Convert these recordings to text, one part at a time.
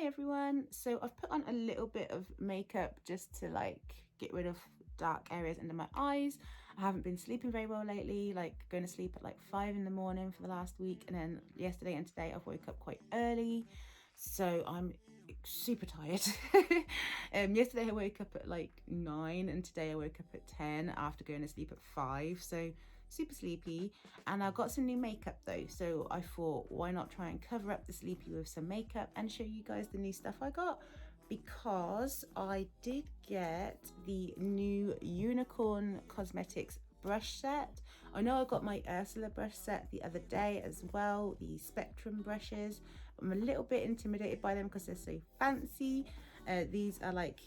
everyone. So I've put on a little bit of makeup just to like get rid of dark areas under my eyes. I haven't been sleeping very well lately, like going to sleep at like 5 in the morning for the last week, and then yesterday and today I've woke up quite early, so I'm super tired. Yesterday I woke up at like 9 and today I woke up at 10 after going to sleep at 5, so super sleepy. And I got some new makeup though, so I thought why not try and cover up the sleepy with some makeup and show you guys the new stuff I got, because I did get the new Unicorn Cosmetics brush set. I know I got my Ursula brush set the other day as well, the Spectrum brushes. I'm a little bit intimidated by them because they're so fancy. These are like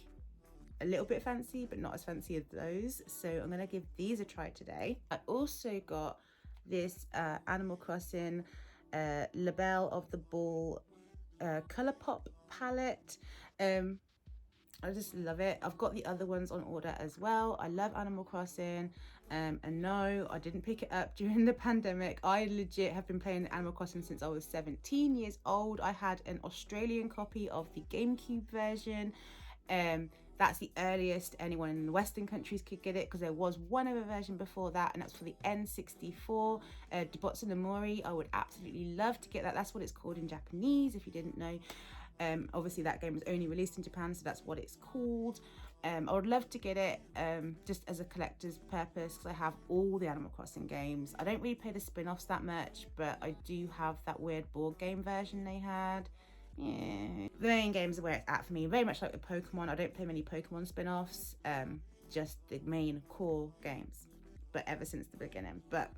a little bit fancy but not as fancy as those, so I'm gonna give these a try today. I also got this Animal Crossing La Belle of the Ball Colourpop palette. I just love it. I've got the other ones on order as well. I love Animal Crossing, and no, I didn't pick it up during the pandemic. I legit have been playing Animal Crossing since I was 17 years old. I had an Australian copy of the GameCube version. That's the earliest anyone in the Western countries could get it, because there was one other version before that, and that's for the N64. Debotsu no Mori, I would absolutely love to get that. That's what it's called in Japanese, if you didn't know. Obviously that game was only released in Japan, so that's what it's called. I would love to get it just as a collector's purpose, because I have all the Animal Crossing games. I don't really play the spin-offs that much, but I do have that weird board game version they had. Yeah, the main games are where it's at for me, very much like with Pokemon. I don't play many Pokemon spin-offs, just the main core games, but ever since the beginning. But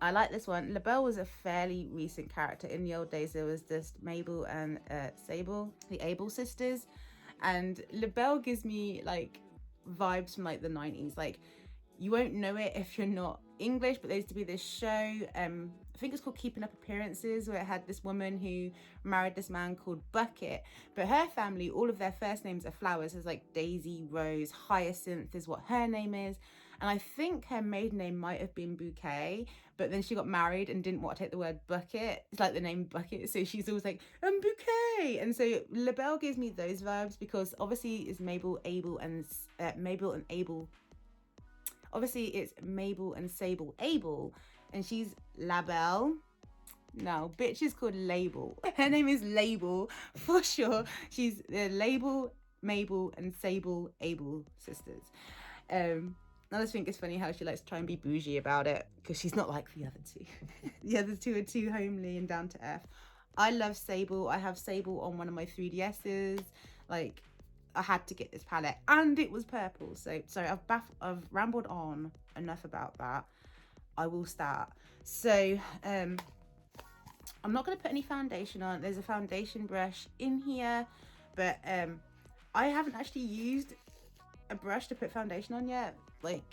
I like this one. La Belle was a fairly recent character. In the old days, there was just Mabel and Sable, the Able sisters. And La Belle gives me like vibes from like the 90s. Like, you won't know it if you're not English, but there used to be this show, I think it's called Keeping Up Appearances, where it had this woman who married this man called Bucket. But her family, all of their first names are flowers. There's like Daisy, Rose, Hyacinth is what her name is. And I think her maiden name might have been Bouquet, but then she got married and didn't want to take the word bucket. It's like the name Bucket, so she's always like, Bouquet. And so La Belle gives me those vibes, because obviously it's Mabel, Able, and Mabel and Able. Obviously it's Mabel and Sable Able, and she's La Belle. No, bitch is called Label. Her name is Label for sure. She's the Label, Mabel, and Sable Able sisters. I just think it's funny how she likes to try and be bougie about it, because she's not like the other two. The other two are too homely and down to earth. I love Sable. I have Sable on one of my 3DSs. Like, I had to get this palette, and it was purple. So sorry, I've rambled on enough about that. I will start. So I'm not going to put any foundation on. There's a foundation brush in here, but I haven't actually used a brush to put foundation on yet. Like,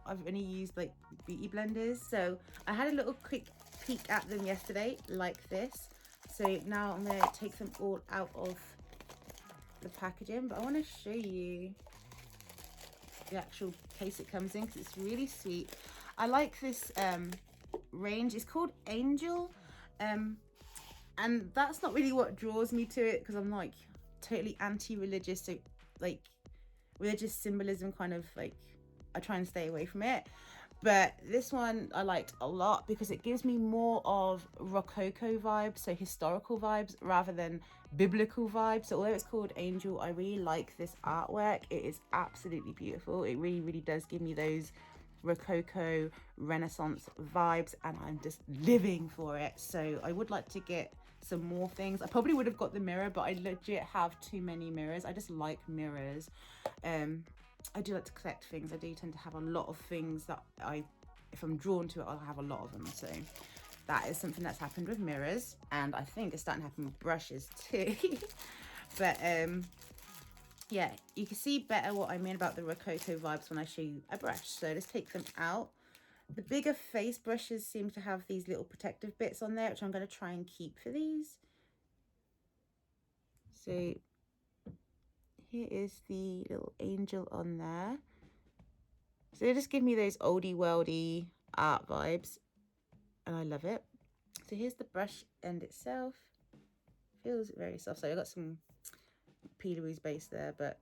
I've only used like beauty blenders. So I had a little quick peek at them yesterday like this. So now I'm going to take them all out of the packaging, but I want to show you the actual case it comes in, because it's really sweet. I like this range. It's called Angel, and that's not really what draws me to it, because I'm like totally anti-religious, so like religious symbolism kind of like, I try and stay away from it. But this one I liked a lot because it gives me more of Rococo vibes, so historical vibes, rather than biblical vibes. So although it's called Angel, I really like this artwork. It is absolutely beautiful. It really, really does give me those Rococo Renaissance vibes, and I'm just living for it. So I would like to get some more things. I probably would have got the mirror, but I legit have too many mirrors. I just like mirrors. I do like to collect things. I do tend to have a lot of things that if I'm drawn to it, I'll have a lot of them. So that is something that's happened with mirrors, and I think it's starting to happen with brushes too. But yeah, you can see better what I mean about the Rococo vibes when I show you a brush. So let's take them out. The bigger face brushes seem to have these little protective bits on there, which I'm going to try and keep for these. So here is the little angel on there. So they just give me those oldie worldy art vibes, and I love it. So here's the brush end itself. feels very soft. So I got some peeleries base there, but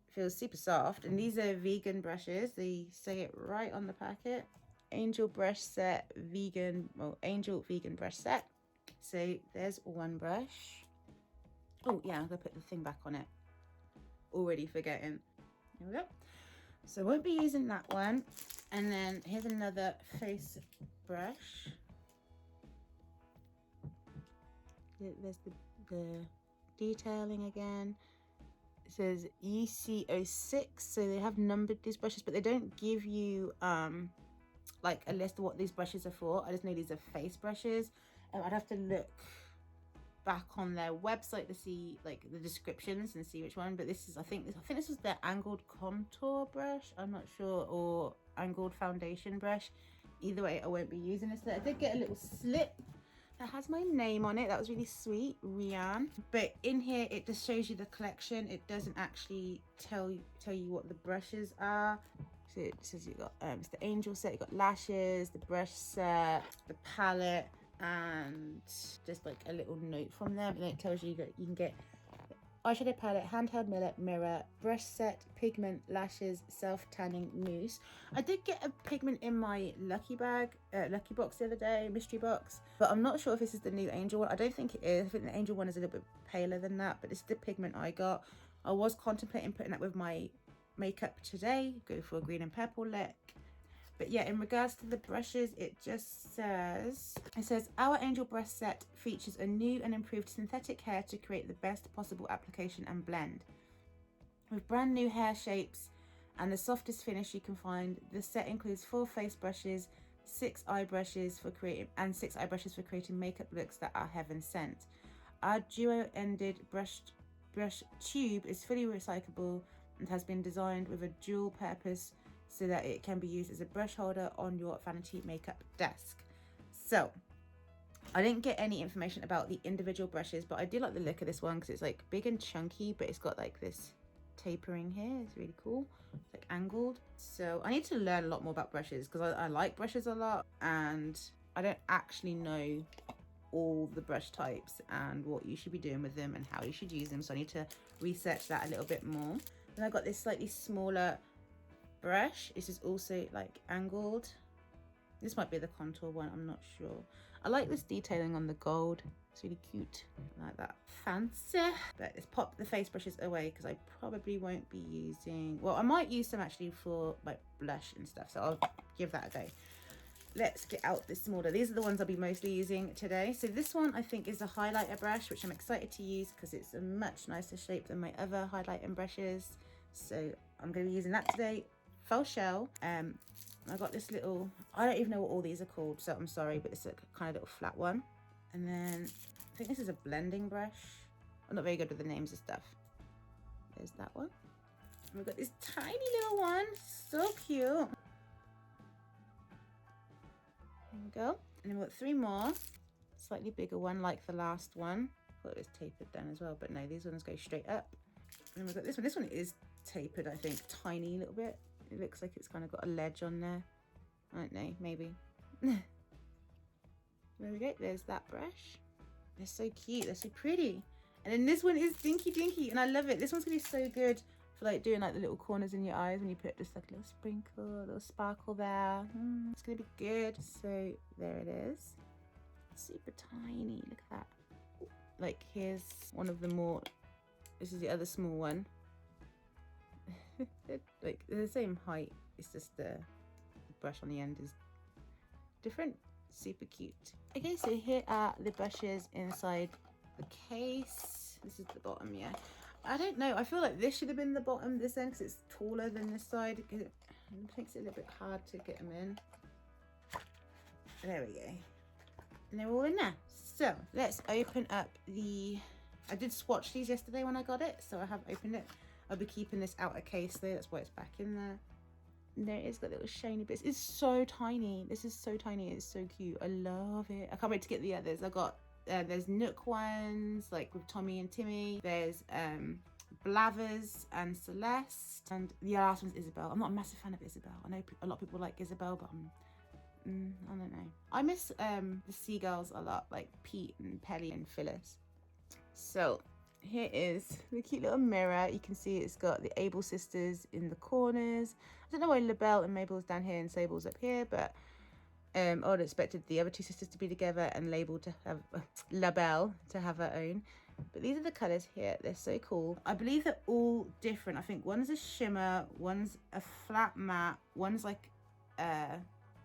it feels super soft. And these are vegan brushes. They say it right on the packet. Angel brush set, vegan, well, Angel vegan brush set. So there's one brush. Oh yeah, I'm gonna put the thing back on it. Already forgetting. There we go. So I won't be using that one. And then here's another face brush. There's the detailing again. It says EC06, so they have numbered these brushes, but they don't give you like a list of what these brushes are for. I just know these are face brushes, and I'd have to look back on their website to see like the descriptions and see which one. But this is, I think this was their angled contour brush. I'm not sure, or angled foundation brush. Either way, I won't be using this. I did get a little slip that has my name on it. That was really sweet, Rian. But in here, it just shows you the collection. It doesn't actually tell you what the brushes are. So it says you got it's the Angel set, you got lashes, the brush set, the palette, and just like a little note from them, and it tells you that you can get eyeshadow palette, handheld mirror, brush set, pigment, lashes, self-tanning mousse. I did get a pigment in my lucky box the other day, mystery box, but I'm not sure if this is the new Angel one. I don't think it is. I think the Angel one is a little bit paler than that, but it's the pigment I got. I was contemplating putting that with my makeup today, go for a green and purple look. But yeah, in regards to the brushes, it says our Angel brush set features a new and improved synthetic hair to create the best possible application and blend. With brand new hair shapes and the softest finish you can find, the set includes 4 face brushes, 6 eye brushes for creating makeup looks that are heaven sent. Our duo-ended brush tube is fully recyclable and has been designed with a dual purpose so that it can be used as a brush holder on your vanity makeup desk. So I didn't get any information about the individual brushes, but I do like the look of this one because it's like big and chunky, but it's got like this tapering here. It's really cool. It's like angled. So I need to learn a lot more about brushes because I like brushes a lot, and I don't actually know all the brush types and what you should be doing with them and how you should use them. So I need to research that a little bit more. Then I got this slightly smaller brush. This is also like angled. This might be the contour one, I'm not sure. I like this detailing on the gold. It's really cute. I like that. Fancy. But let's pop the face brushes away because I probably won't be using, well, I might use some actually for like blush and stuff, so I'll give that a go. Let's get out this smaller. These are the ones I'll be mostly using today. So this one I think is a highlighter brush, which I'm excited to use because it's a much nicer shape than my other highlighting brushes. So I'm going to be using that today. Faux shell. I got this little, I don't even know what all these are called, so I'm sorry, but it's a kind of little flat one. And then I think this is a blending brush. I'm not very good with the names of stuff. There's that one. And we've got this tiny little one, so cute. There we go. And then we've got 3 more, slightly bigger one like the last one. I thought it was tapered down as well, but no, these ones go straight up. And then we've got this one. This one is tapered, I think, tiny little bit. It looks like it's kind of got a ledge on there. I don't know, maybe. There we go, there's that brush. They're so cute, they're so pretty. And then this one is dinky dinky, and I love it. This one's gonna be so good for like doing like the little corners in your eyes when you put just like a little sprinkle, a little sparkle there. It's gonna be good. So there it is. Super tiny, look at that. Like here's one of the more, this is the other small one. Like they're the same height, it's just the brush on the end is different. Super cute. Okay, so here are the brushes inside the case. This is the bottom, yeah. I don't know, I feel like this should have been the bottom this end because it's taller than this side. It makes it a little bit hard to get them in. There we go. And they're all in there. So let's open up the, I did swatch these yesterday when I got it, so I have opened it. I'll be keeping this outer case though, that's why it's back in there. And there it is, got little shiny bits. It's so tiny. This is so tiny, it's so cute. I love it. I can't wait to get the others. I got, there's Nook ones, like with Tommy and Timmy. There's Blavers and Celeste. And the last one's Isabel. I'm not a massive fan of Isabel. I know a lot of people like Isabel, but I don't know. I miss the seagulls a lot, like Pete and Pelly and Phyllis. So here is the cute little mirror. You can see it's got the Able sisters in the corners. I don't know why LaBelle and Mabel's down here and Sable's up here, but I would have expected the other two sisters to be together and LaBelle to have LaBelle to have her own. But these are the colours here. They're so cool. I believe they're all different. I think one's a shimmer, one's a flat matte, one's like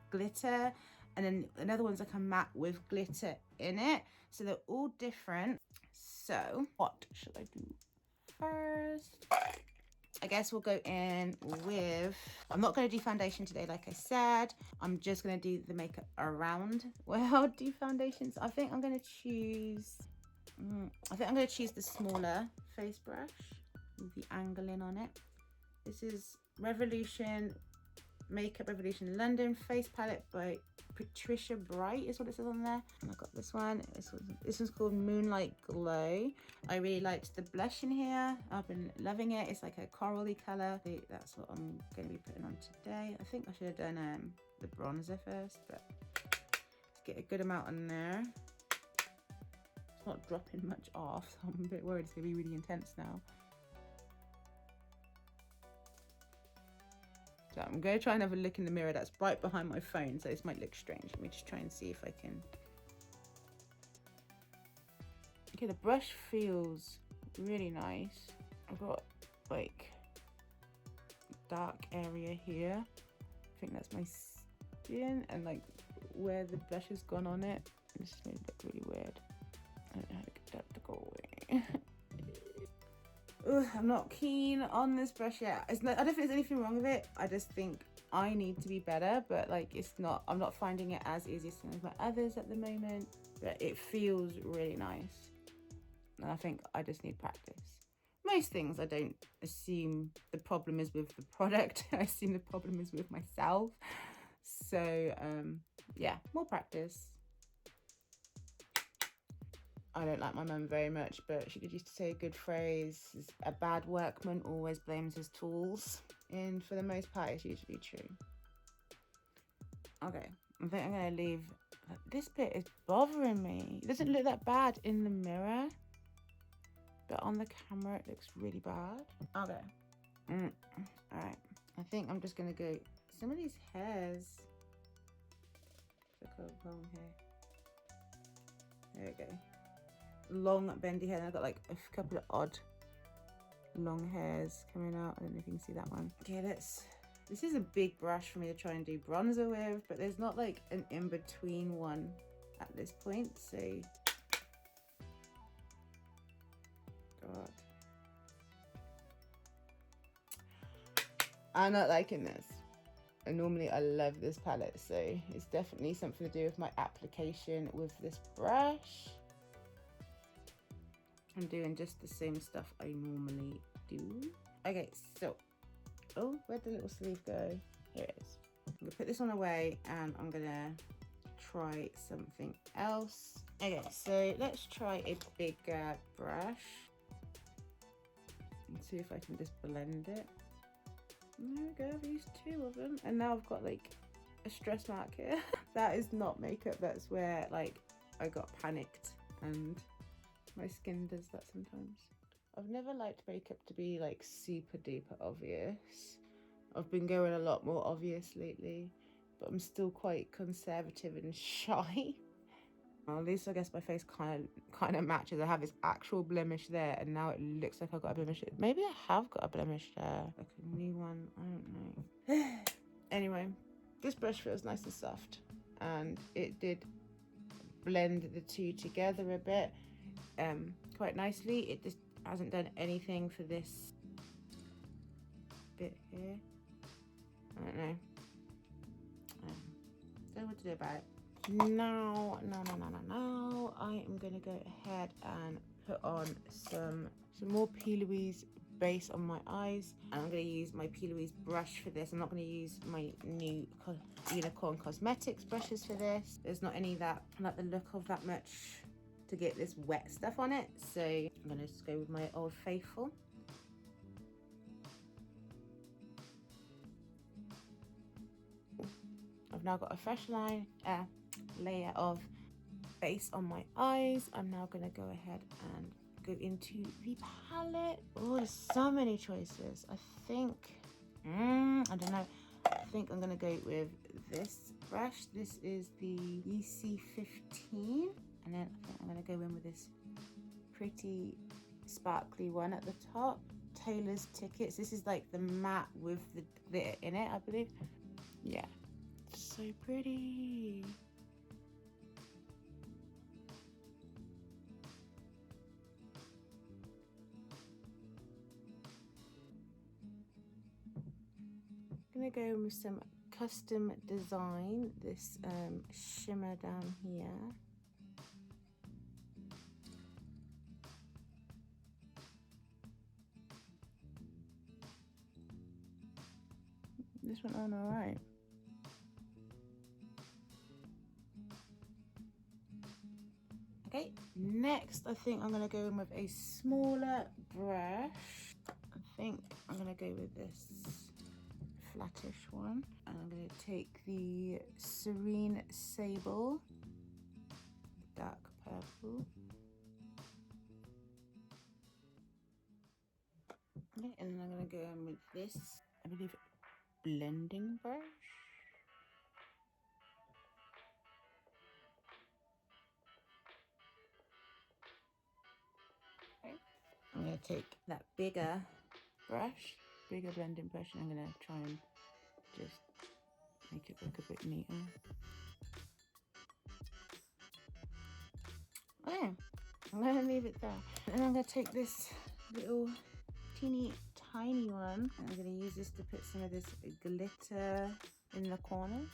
glitter, and then another one's like a matte with glitter in it. So they're all different. So what should I do first? I guess we'll go in with, I'm not going to do foundation today, like I said. I'm just going to do the makeup around where I'll do foundations. I think I'm going to choose, the smaller face brush with the angling on it. This is Revolution Makeup Revolution London face palette by Patricia Bright is what it says on there. And I got this one. This one's called Moonlight Glow. I really liked the blush in here. I've been loving it. It's like a corally color. That's what I'm going to be putting on today. I think I should have done the bronzer first, but let's get a good amount on there. It's not dropping much off, so I'm a bit worried it's going to be really intense now. So I'm going to try and have a look in the mirror that's right behind my phone, so this might look strange. Let me just try and see if I can. Okay, the brush feels really nice. I've got like dark area here. I think that's my skin, and like where the blush has gone on it. This made it look really weird. I don't know how to get that to go away. Ugh, I'm not keen on this brush yet. I don't think there's anything wrong with it. I just think I need to be better, but like I'm not finding it as easy as some of my others at the moment, but it feels really nice. And I think I just need practice. Most things I don't assume the problem is with the product. I assume the problem is with myself. So yeah, more practice. I don't like my mum very much, but she did used to say a good phrase, a bad workman always blames his tools. And for the most part, it's usually true. Okay, I think I'm going to leave. This bit is bothering me. It doesn't look that bad in the mirror, but on the camera, it looks really bad. Okay. All right. I think I'm just going to go, some of these hairs. The long hair. There we go. Long bendy hair, and I've got like a couple of odd long hairs coming out. I don't know if you can see that one. Okay, this is a big brush for me to try and do bronzer with, but there's not like an in-between one at this point, so God, I'm not liking this. And normally I love this palette, so it's definitely something to do with my application with this brush. I'm doing just the same stuff I normally do. Okay, so, oh, where'd the little sleeve go? Here it is. I'm gonna put this one away and I'm gonna try something else. Okay, so let's try a bigger brush and see if I can just blend it. There we go, I've used 2 of them and now I've got like a stress mark here. That is not makeup, that's where like I got panicked and my skin does that sometimes. I've never liked makeup to be like super duper obvious. I've been going a lot more obvious lately, but I'm still quite conservative and shy. Well, at least I guess my face kind of matches. I have this actual blemish there, and now it looks like I've got a blemish. Maybe I have got a blemish there. Like a new one, I don't know. Anyway, this brush feels nice and soft, and it did blend the two together a bit. Quite nicely. It just hasn't done anything for this bit here. I don't know. Don't know what to do about it. Now I am gonna go ahead and put on some more P. Louise base on my eyes, and I'm gonna use my P. Louise brush for this. I'm not gonna use my new Unicorn Cosmetics brushes for this. There's not any that I like the look of that much to get this wet stuff on it, so I'm gonna just go with my Old Faithful. I've now got a fresh layer of base on my eyes. I'm now gonna go ahead and go into the palette. Oh, there's so many choices. I think, I don't know. I think I'm gonna go with this brush. This is the EC15. And then I think I'm gonna go in with this pretty sparkly one at the top. Taylor's Tickets. This is like the matte with the glitter in it, I believe. Yeah, so pretty. I'm gonna go with some custom design, this shimmer down here. This went on all right. Okay, next I think I'm gonna go in with a smaller brush. I think I'm gonna go with this flattish one. And I'm gonna take the Serene Sable, dark purple. Okay, and then I'm gonna go in with this, I believe, blending brush. Okay. I'm gonna take that bigger blending brush, and I'm gonna try and just make it look a bit neater. Okay, I'm gonna leave it there. And I'm gonna take this little teeny tiny one, and I'm gonna use this to put some of this glitter in the corners.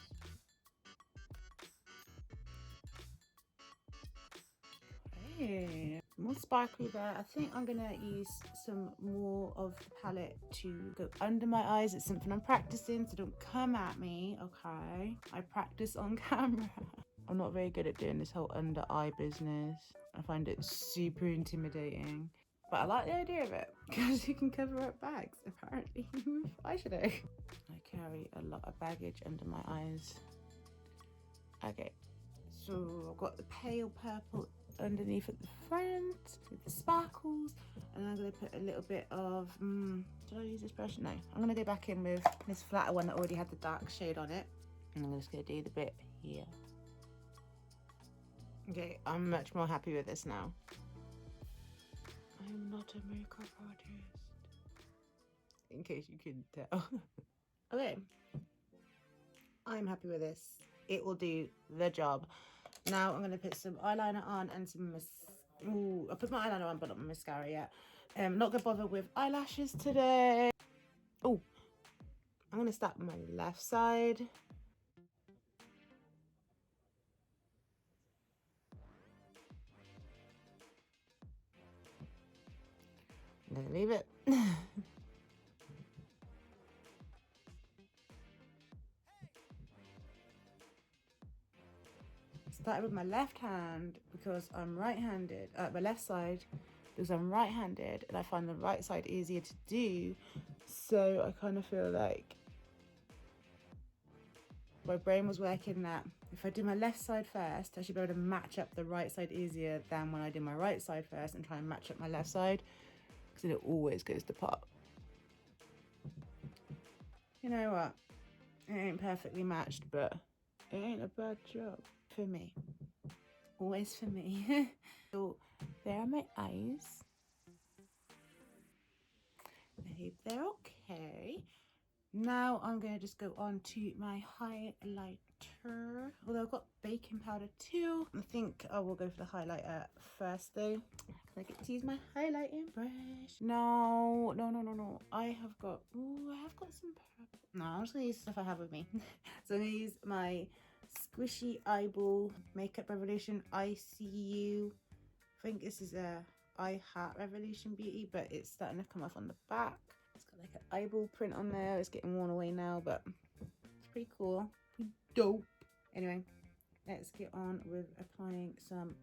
Okay, more sparkly there. I think I'm gonna use some more of the palette to go under my eyes. It's something I'm practicing, so don't come at me, okay? I practice on camera. I'm not very good at doing this whole under eye business. I find it super intimidating. But I like the idea of it, because you can cover up bags, apparently. Why should I? I carry a lot of baggage under my eyes. Okay, so I've got the pale purple underneath at the front with the sparkles, and I'm going to put a little bit of, did I use this brush? No, I'm going to go back in with this flatter one that already had the dark shade on it, and I'm just going to do the bit here. Okay, I'm much more happy with this now. I'm not a makeup artist, in case you couldn't tell. Okay, I'm happy with this. It will do the job. Now I'm going to put some eyeliner on and some I put my eyeliner on, but not my mascara yet. Not going to bother with eyelashes today. Oh, I'm going to start my left side. I'm going to leave it. Started with my left hand because I'm right-handed, my left side because I'm right-handed, and I find the right side easier to do. So I kind of feel like my brain was working that if I do my left side first, I should be able to match up the right side easier than when I do my right side first and try and match up my left side, because it always goes to pot. You know what? It ain't perfectly matched, but it ain't a bad job for me. Always for me. So there are my eyes. I hope they're okay. Now I'm going to just go on to my highlighter. Although I've got baking powder too. I think I will go for the highlighter first though. Can I get to use my highlighting brush? No. I have got some purple. No, I'm just going to use stuff I have with me. So I'm going to use my Squishy Eyeball Makeup Revolution ICU. I think this is a I Heart Revolution Beauty, but it's starting to come off on the back. It's got like an eyeball print on there. It's getting worn away now, but it's pretty cool. Pretty dope. Anyway, let's get on with applying some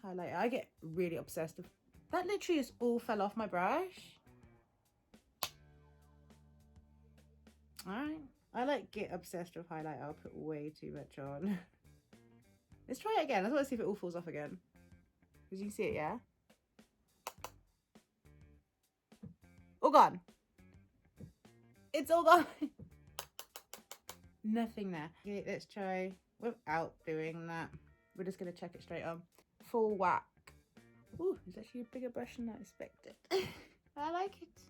highlighter. I get really obsessed with that. Literally just all fell off my brush. Alright. I like get obsessed with highlighter. I'll put way too much on. Let's try it again. I just want to see if it all falls off again. Did you see it, yeah? All gone. It's all gone. Nothing there. Okay, let's try without doing that. We're just gonna check it straight on. Full whack. Ooh, it's actually a bigger brush than I expected. I like it.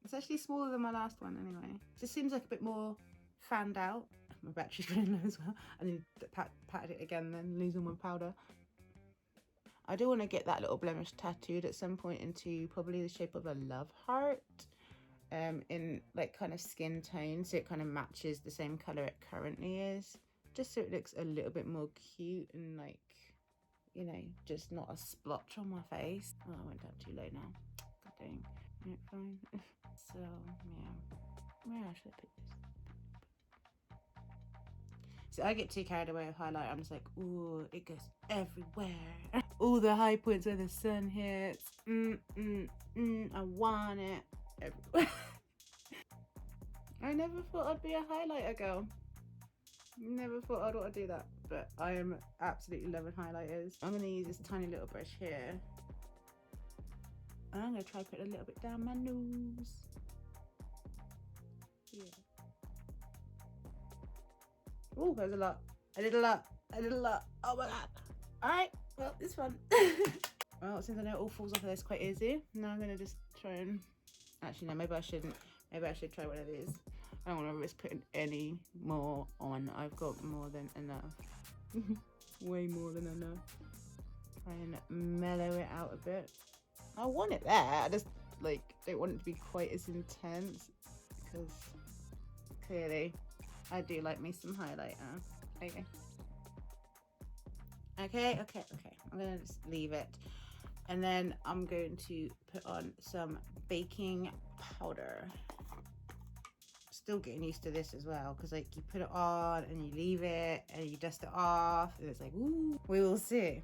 It's actually smaller than my last one anyway. It just seems like a bit more fanned out. My battery's running low as well. And then patted it again, then lose all my powder. I do want to get that little blemish tattooed at some point into probably the shape of a love heart. In like kind of skin tone, so it kind of matches the same color it currently is, just so it looks a little bit more cute and like, you know, just not a splotch on my face. Oh, I went down too low now. God dang. Right, fine. So yeah, where should I put this? So I get too carried away with highlight. I'm just like, ooh, it goes everywhere. All the high points where the sun hits. I want it everywhere. I never thought I'd be a highlighter girl. Never thought I'd want to do that, but I am absolutely loving highlighters. I'm going to use this tiny little brush here. And I'm going to try put a little bit down my nose. Yeah. Oh, there's a lot. I did a lot. Oh my god. Alright, well, it's fun. Well, since I know it all falls off of this quite easy, now I'm going to just try and... Actually, no, maybe I shouldn't. Maybe I should try one of these. I don't want to risk putting any more on. I've got more than enough. Way more than enough. Try and mellow it out a bit. I want it there. I just like don't want it to be quite as intense because clearly I do like me some highlighter. Okay. Okay. I'm gonna just leave it. And then I'm going to put on some baking powder. Still getting used to this as well, because like you put it on and you leave it and you dust it off and it's like, ooh, we will see.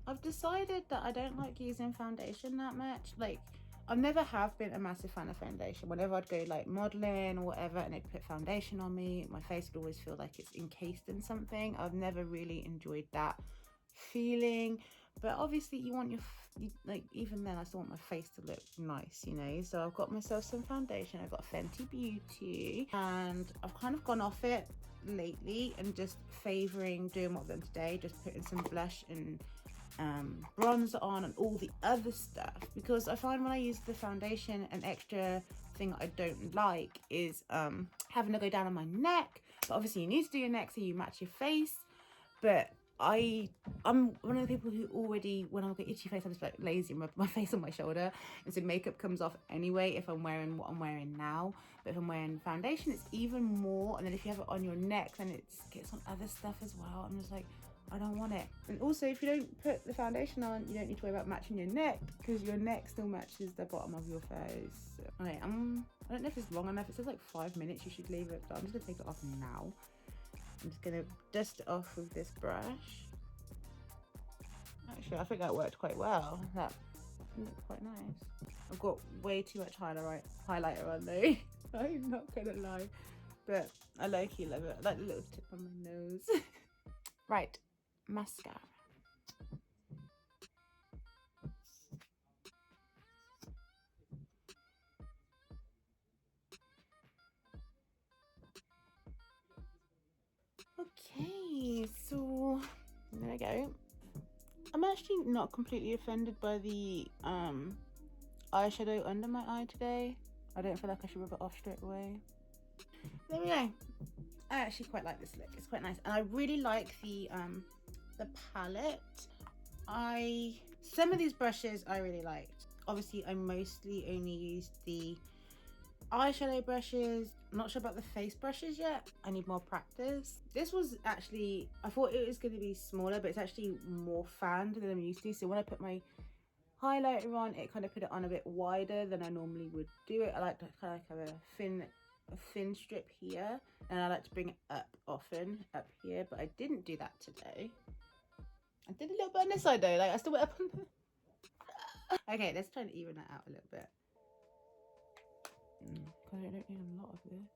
I've decided that I don't like using foundation that much. Like, I've never have been a massive fan of foundation. Whenever I'd go like modeling or whatever and they'd put foundation on me, my face would always feel like it's encased in something. I've never really enjoyed that feeling. But obviously you want your like, even then I still want my face to look nice, you know. So I've got myself some foundation. I've got Fenty Beauty and I've kind of gone off it lately and just favoring doing what I've done today, just putting some blush and bronzer on and all the other stuff, because I find when I use the foundation, an extra thing I don't like is having to go down on my neck. But obviously you need to do your neck so you match your face. But I'm one of the people who already, when I get itchy face, I'm just like lazy and rub my face on my shoulder, and so makeup comes off anyway if I'm wearing what I'm wearing now. But if I'm wearing foundation, it's even more, and then if you have it on your neck, then it gets on other stuff as well. I'm just like, I don't want it. And also, if you don't put the foundation on, you don't need to worry about matching your neck, because your neck still matches the bottom of your face. Okay, I don't know if it's long enough. It says like 5 minutes you should leave it, but I'm just gonna take it off now. I'm just gonna dust it off with this brush. Actually, I think that worked quite well. That looked quite nice. I've got way too much highlighter on though. I'm not gonna lie, but I low-key love it. I like the little tip on my nose. Right, mascara. Okay, so there we go. I'm actually not completely offended by the eyeshadow under my eye today. I don't feel like I should rub it off straight away. There we go. I actually quite like this look. It's quite nice, and I really like the palette. Some of these brushes I really liked. Obviously, I mostly only used the eyeshadow brushes. I'm not sure about the face brushes yet. I need more practice. This was actually, I thought it was going to be smaller, but it's actually more fanned than I'm used to. So when I put my highlighter on, it kind of put it on a bit wider than I normally would do it. I like to kind of have a thin strip here, and I like to bring it up often up here, but I didn't do that today. I did a little bit on this side though, like I still went up on the... Okay, let's try and even that out a little bit. Because I don't need a lot of this.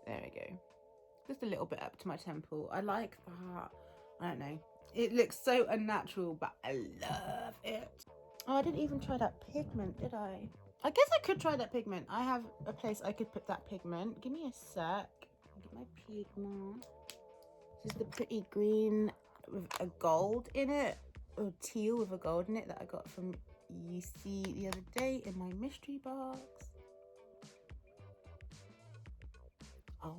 There we go. Just a little bit up to my temple. I like that. I don't know. It looks so unnatural, but I love it. Oh, I didn't even try that pigment, did I? I guess I could try that pigment. I have a place I could put that pigment. Give me a sec. Get my pigment. This is the pretty green with a gold in it, or teal with a gold in it, that I got from UC the other day in my mystery box. Oh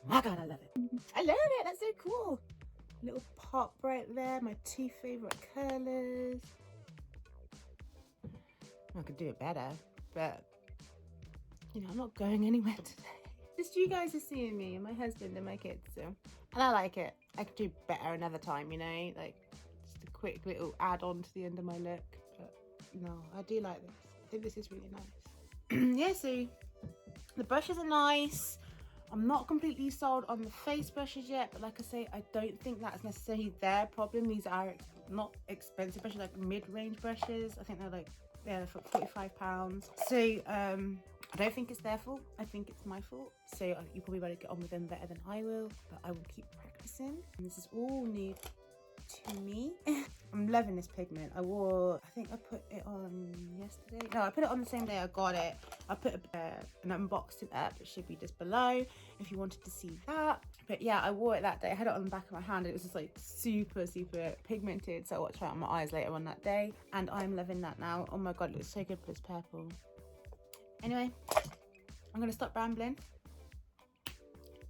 my god, I love it. I love it. That's so cool. Little pop right there. My 2 favorite colors. I could do it better, but you know, I'm not going anywhere today. Just you guys are seeing me and my husband and my kids, so, and I like it. I could do better another time, you know, like just a quick little add on to the end of my look. But no, I do like this. I think this is really nice. Yeah, so the brushes are nice. I'm not completely sold on the face brushes yet, but like I say, I don't think that's necessarily their problem. These are not expensive brushes, like mid-range brushes. I think they're like, yeah, for £45. So I don't think it's their fault. I think it's my fault. So you probably better get on with them better than I will, but I will keep practicing. And this is all new to me. I'm loving this pigment. I think I put it on yesterday. No, I put it on the same day I got it. I put an unboxed it up. It should be just below if you wanted to see that. But yeah, I wore it that day. I had it on the back of my hand. It was just like super, super pigmented. So I watched it on my eyes later on that day. And I'm loving that now. Oh my god, it looks so good for this purple. Anyway, I'm going to stop rambling.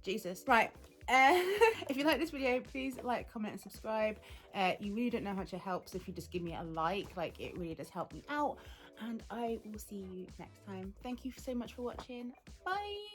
Jesus. Right. If you like this video, please like, comment and subscribe. You really don't know how much it helps if you just give me a like it really does help me out, and I will see you next time. Thank you so much for watching. Bye.